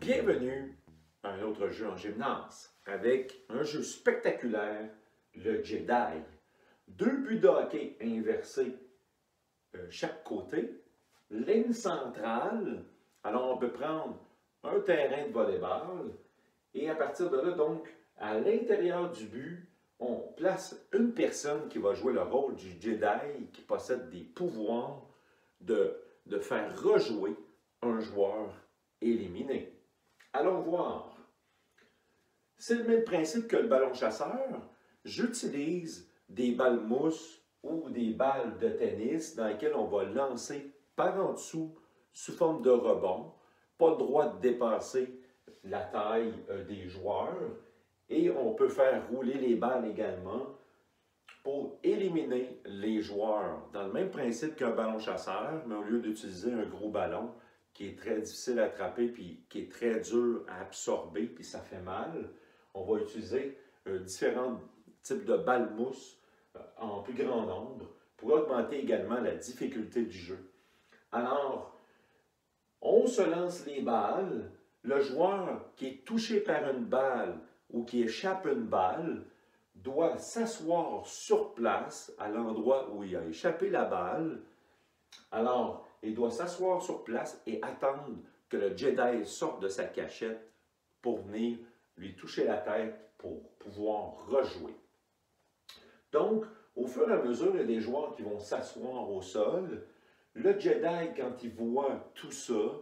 Bienvenue à un autre jeu en gymnase avec un jeu spectaculaire, le Jedi. Deux buts de hockey inversés chaque côté, ligne centrale. Alors on peut prendre un terrain de volleyball et à partir de là, donc, à l'intérieur du but, on place une personne qui va jouer le rôle du Jedi qui possède des pouvoirs de faire rejouer un joueur éliminé. Allons voir. C'est le même principe que le ballon chasseur. J'utilise des balles mousse ou des balles de tennis dans lesquelles on va lancer par en dessous sous forme de rebond. Pas le droit de dépasser la taille des joueurs. Et on peut faire rouler les balles également pour éliminer les joueurs. Dans le même principe qu'un ballon chasseur, mais au lieu d'utiliser un gros ballon, qui est très difficile à attraper puis qui est très dur à absorber puis ça fait mal, on va utiliser différents types de balles mousse en plus grand nombre pour augmenter également la difficulté du jeu. Alors, on se lance les balles. Le joueur qui est touché par une balle ou qui échappe une balle doit s'asseoir sur place à l'endroit où il a échappé la balle. Alors, il doit s'asseoir sur place et attendre que le Jedi sorte de sa cachette pour venir lui toucher la tête pour pouvoir rejouer. Donc, au fur et à mesure, il y a des joueurs qui vont s'asseoir au sol. Le Jedi, quand il voit tout ça,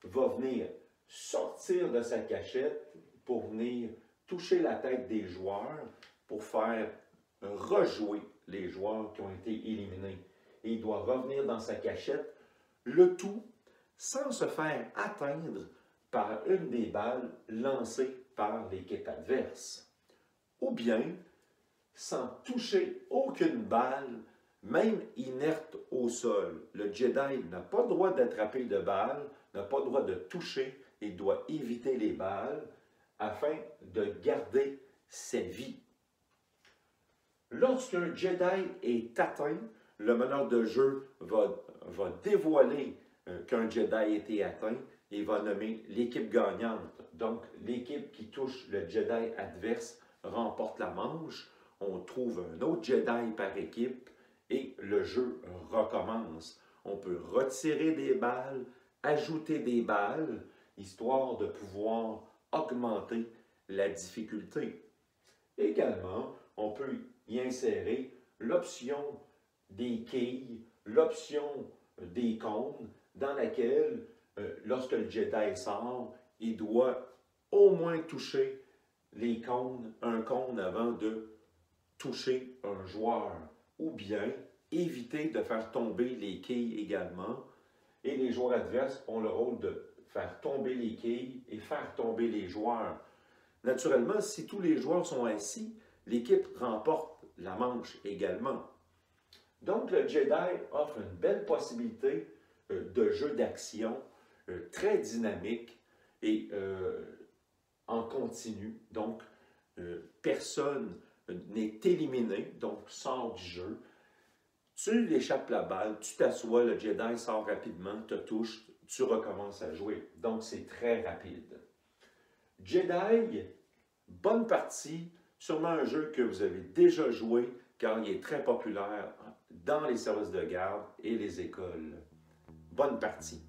va venir sortir de sa cachette pour venir toucher la tête des joueurs pour faire rejouer les joueurs qui ont été éliminés. Et il doit revenir dans sa cachette, le tout sans se faire atteindre par une des balles lancées par l'équipe adverse, ou bien sans toucher aucune balle, même inerte au sol. Le Jedi n'a pas le droit d'attraper de balles, n'a pas le droit de toucher et doit éviter les balles afin de garder sa vie. Lorsqu'un Jedi est atteint, le meneur de jeu va dévoiler qu'un Jedi a été atteint et va nommer l'équipe gagnante. Donc, l'équipe qui touche le Jedi adverse remporte la manche. On trouve un autre Jedi par équipe et le jeu recommence. On peut retirer des balles, ajouter des balles, histoire de pouvoir augmenter la difficulté. Également, on peut y insérer l'option des quilles, l'option des cônes, dans laquelle, lorsque le Jedi sort, il doit au moins toucher les cônes, un cône avant de toucher un joueur, ou bien éviter de faire tomber les quilles également. Et les joueurs adverses ont le rôle de faire tomber les quilles et faire tomber les joueurs. Naturellement, si tous les joueurs sont assis, l'équipe remporte la manche également. Donc, le Jedi offre une belle possibilité de jeu d'action très dynamique et en continu. Donc, personne n'est éliminé, donc sort du jeu. Tu échappes la balle, tu t'assois, le Jedi sort rapidement, te touche, tu recommences à jouer. Donc, c'est très rapide. Jedi, bonne partie, sûrement un jeu que vous avez déjà joué car il est très populaire dans les services de garde et les écoles. Bonne partie.